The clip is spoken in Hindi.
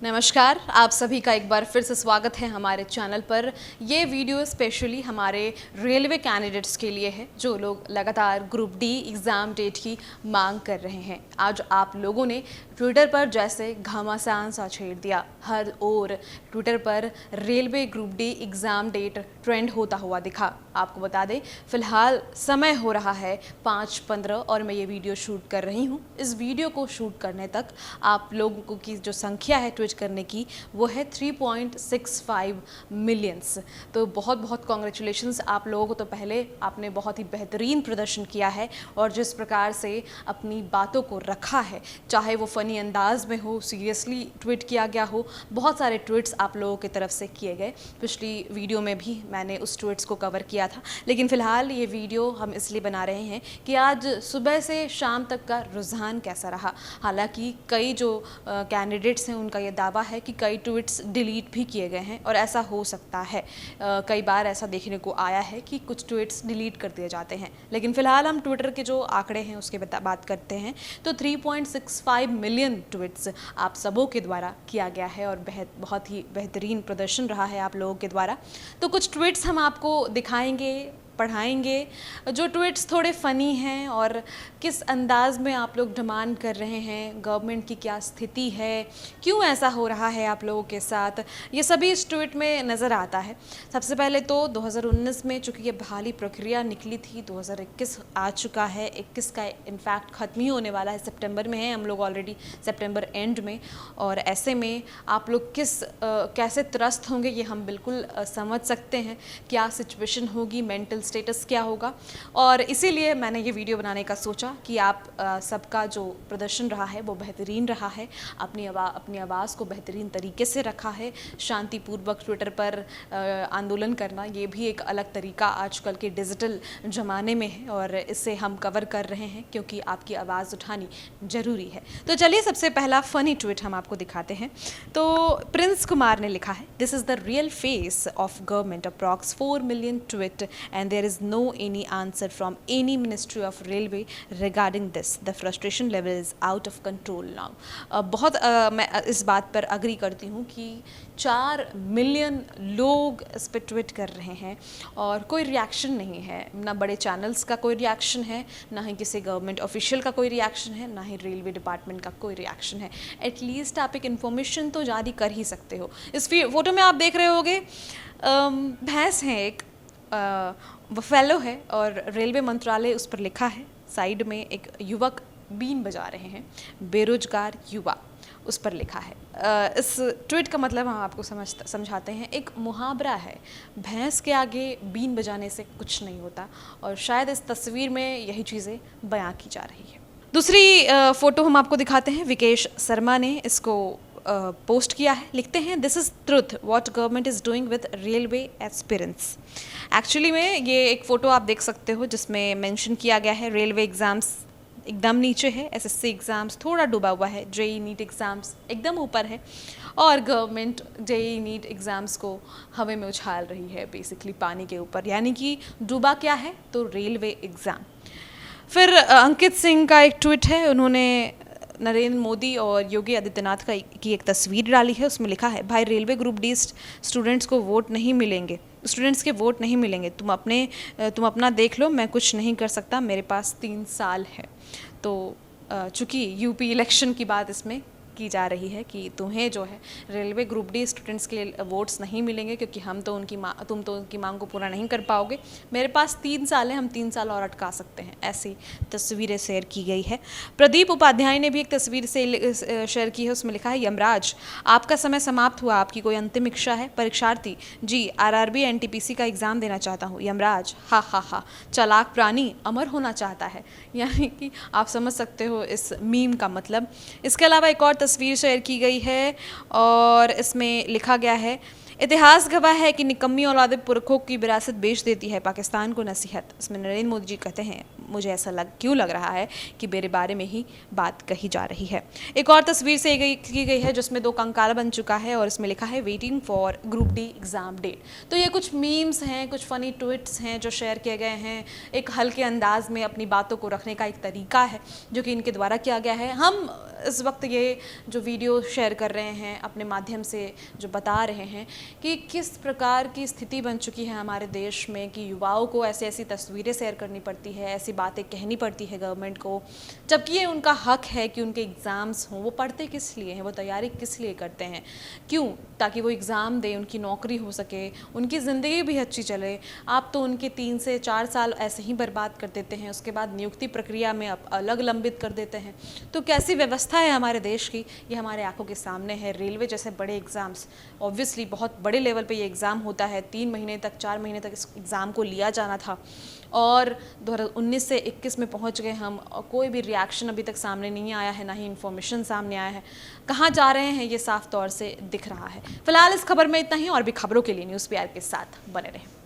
नमस्कार, आप सभी का एक बार फिर से स्वागत है हमारे चैनल पर। ये वीडियो स्पेशली हमारे रेलवे कैंडिडेट्स के लिए है जो लोग लगातार ग्रुप डी एग्ज़ाम डेट की मांग कर रहे हैं। आज आप लोगों ने ट्विटर पर जैसे घमासान सा छेड़ दिया, हर ओर ट्विटर पर railway group D exam date trend होता हुआ दिखा। आपको बता दें, फिलहाल समय हो रहा है 5:15 और मैं ये वीडियो शूट कर रही हूँ। इस वीडियो को शूट करने तक आप लोगों की जो संख्या है करने की वो है 3.65 मिलियंस। तो बहुत बहुत कॉन्ग्रेचुलेशंस आप लोगों को। तो पहले आपने बहुत ही बेहतरीन प्रदर्शन किया है और जिस प्रकार से अपनी बातों को रखा है, चाहे वो फ़नी अंदाज में हो, सीरियसली ट्वीट किया गया हो, बहुत सारे ट्वीट्स आप लोगों की तरफ से किए गए। पिछली वीडियो में भी मैंने उस ट्वीट्स को कवर किया था, लेकिन फ़िलहाल ये वीडियो हम इसलिए बना रहे हैं कि आज सुबह से शाम तक का रुझान कैसा रहा। हालांकि कई जो कैंडिडेट्स हैं उनका ये दावा है कि कई ट्वीट्स डिलीट भी किए गए हैं और ऐसा हो सकता है। कई बार ऐसा देखने को आया है कि कुछ ट्वीट्स डिलीट कर दिए जाते हैं, लेकिन फ़िलहाल हम ट्विटर के जो आंकड़े हैं उसके बात करते हैं तो 3.65 मिलियन ट्वीट्स आप सबों के द्वारा किया गया है और बहुत ही बेहतरीन प्रदर्शन रहा है आप लोगों के द्वारा। तो कुछ ट्वीट्स हम आपको दिखाएंगे, पढ़ाएंगे, जो ट्वीट्स थोड़े फ़नी हैं और किस अंदाज में आप लोग डिमांड कर रहे हैं, गवर्नमेंट की क्या स्थिति है, क्यों ऐसा हो रहा है आप लोगों के साथ, ये सभी इस ट्वीट में नज़र आता है। सबसे पहले तो 2019 में चूँकि ये बहाली प्रक्रिया निकली थी, 2021 आ चुका है, 21 का इनफैक्ट ख़त्म ही होने वाला है, सितंबर में है हम लोग ऑलरेडी सितंबर एंड में। और ऐसे में आप लोग कैसे त्रस्त होंगे ये हम बिल्कुल समझ सकते हैं, क्या सिचुएशन होगी, मेंटल स्टेटस क्या होगा। और इसीलिए मैंने ये वीडियो बनाने का सोचा कि आप सबका जो प्रदर्शन रहा है वो बेहतरीन रहा है, अपनी आवाज़ को बेहतरीन तरीके से रखा है। शांतिपूर्वक ट्विटर पर आंदोलन करना ये भी एक अलग तरीका आजकल के डिजिटल ज़माने में है और इसे हम कवर कर रहे हैं क्योंकि आपकी आवाज़ उठानी ज़रूरी है। तो चलिए सबसे पहला फ़नी ट्वीट हम आपको दिखाते हैं। तो प्रिंस कुमार ने लिखा है, this is the real face of government, approx 4 million tweet and there is no any answer from any ministry of railway regarding this. The frustration level is out of control now. मैं इस बात पर अग्री करती हूँ कि 4 मिलियन लोग इस पर ट्वीट कर रहे हैं और कोई रिएक्शन नहीं है। ना बड़े चैनल्स का कोई रिएक्शन है, ना ही किसी गवर्नमेंट ऑफिशियल का कोई रिएक्शन है, ना ही रेलवे डिपार्टमेंट का कोई रिएक्शन है। एटलीस्ट आप एक इन्फॉर्मेशन तो जारी कर ही सकते हो। इस फोटो में आप देख रहे होगे भैंस है, एक बफेलो है और रेलवे मंत्रालय उस पर लिखा है। साइड में एक युवक बीन बजा रहे हैं, बेरोजगार युवा उस पर लिखा है। इस ट्वीट का मतलब हम आपको समझाते हैं। एक मुहावरा है, भैंस के आगे बीन बजाने से कुछ नहीं होता और शायद इस तस्वीर में यही चीज़ें बयां की जा रही है। दूसरी फ़ोटो हम आपको दिखाते हैं। विकेश शर्मा ने इसको पोस्ट किया है, लिखते हैं, this is truth what government is doing with railway aspirants. Actually में ये एक फ़ोटो आप देख सकते हो जिसमें मेंशन किया गया है रेलवे एग्ज़ाम्स एकदम नीचे है, एसएससी एग्ज़ाम्स थोड़ा डूबा हुआ है, जेई नीट एग्ज़ाम्स एकदम ऊपर है और गवर्नमेंट जेई नीट एग्ज़ाम्स को हवा में उछाल रही है, बेसिकली पानी के ऊपर। यानी कि डूबा क्या है तो रेलवे एग्ज़ाम। फिर अंकित सिंह का एक ट्वीट है, उन्होंने नरेंद्र मोदी और योगी आदित्यनाथ की एक तस्वीर डाली है। उसमें लिखा है, भाई रेलवे ग्रुप डी स्टूडेंट्स को वोट नहीं मिलेंगे, स्टूडेंट्स के वोट नहीं मिलेंगे, तुम अपना देख लो, मैं कुछ नहीं कर सकता, मेरे पास 3 साल है। तो चूँकि यूपी इलेक्शन की बात इसमें की जा रही है कि तुम्हें जो है रेलवे ग्रुप डी स्टूडेंट्स के वोट्स नहीं मिलेंगे क्योंकि तुम तो उनकी मांग को पूरा नहीं कर पाओगे, मेरे पास 3 साल है, हम 3 साल और अटका सकते हैं। ऐसी तस्वीरें शेयर की गई है। प्रदीप उपाध्याय ने भी एक तस्वीर से शेयर की है, उसमें लिखा है, यमराज आपका समय समाप्त हुआ, आपकी कोई अंतिम इच्छा है? परीक्षार्थी, जी आरआरबी एनटीपीसी का एग्ज़ाम देना चाहता हूँ। यमराज, हा हा हा, चालाक प्राणी अमर होना चाहता है। यानी कि आप समझ सकते हो इस मीम का मतलब। इसके अलावा एक और तस्वीर शेयर की गई है और इसमें लिखा गया है, इतिहास गवाह है कि निकम्मी औलादे पुरखों की विरासत बेच देती है पाकिस्तान को नसीहत। इसमें नरेंद्र मोदी जी कहते हैं, मुझे ऐसा क्यों लग रहा है कि मेरे बारे में ही बात कही जा रही है। एक और तस्वीर से की गई है जिसमें 2 कंकाल बन चुका है और इसमें लिखा है waiting for group D exam date. तो ये कुछ मीम्स हैं, कुछ फ़नी ट्वीट्स हैं जो शेयर किए गए हैं। एक हल्के अंदाज में अपनी बातों को रखने का एक तरीका है जो कि इनके द्वारा किया गया है। हम इस वक्त ये जो वीडियो शेयर कर रहे हैं अपने माध्यम से जो बता रहे हैं कि किस प्रकार की स्थिति बन चुकी है हमारे देश में कि युवाओं को ऐसी ऐसी तस्वीरें शेयर करनी पड़ती है, ऐसी बातें कहनी पड़ती है गवर्नमेंट को, जबकि ये उनका हक है कि उनके एग्ज़ाम्स हों। वो पढ़ते किस लिए हैं, वो तैयारी किस लिए करते हैं, क्यों? ताकि वो एग्ज़ाम दें, उनकी नौकरी हो सके, उनकी ज़िंदगी भी अच्छी चले। आप तो उनके 3 से 4 साल ऐसे ही बर्बाद कर देते हैं, उसके बाद नियुक्ति प्रक्रिया में आप अलग लंबित कर देते हैं। तो कैसी व्यवस्था है हमारे देश की, ये हमारे आंखों के सामने है। रेलवे जैसे बड़े एग्ज़ाम्स, ऑब्वियसली बहुत बड़े लेवल पे ये एग्ज़ाम होता है, 3 महीने तक 4 महीने तक इस एग्ज़ाम को लिया जाना था और 2019 से 21 में पहुंच गए हम और कोई भी रिएक्शन अभी तक सामने नहीं आया है, ना ही इन्फॉर्मेशन सामने आया है। कहाँ जा रहे हैं ये साफ तौर से दिख रहा है। फिलहाल इस खबर में इतना ही, और भी खबरों के लिए न्यूज़ PR के साथ बने रहें।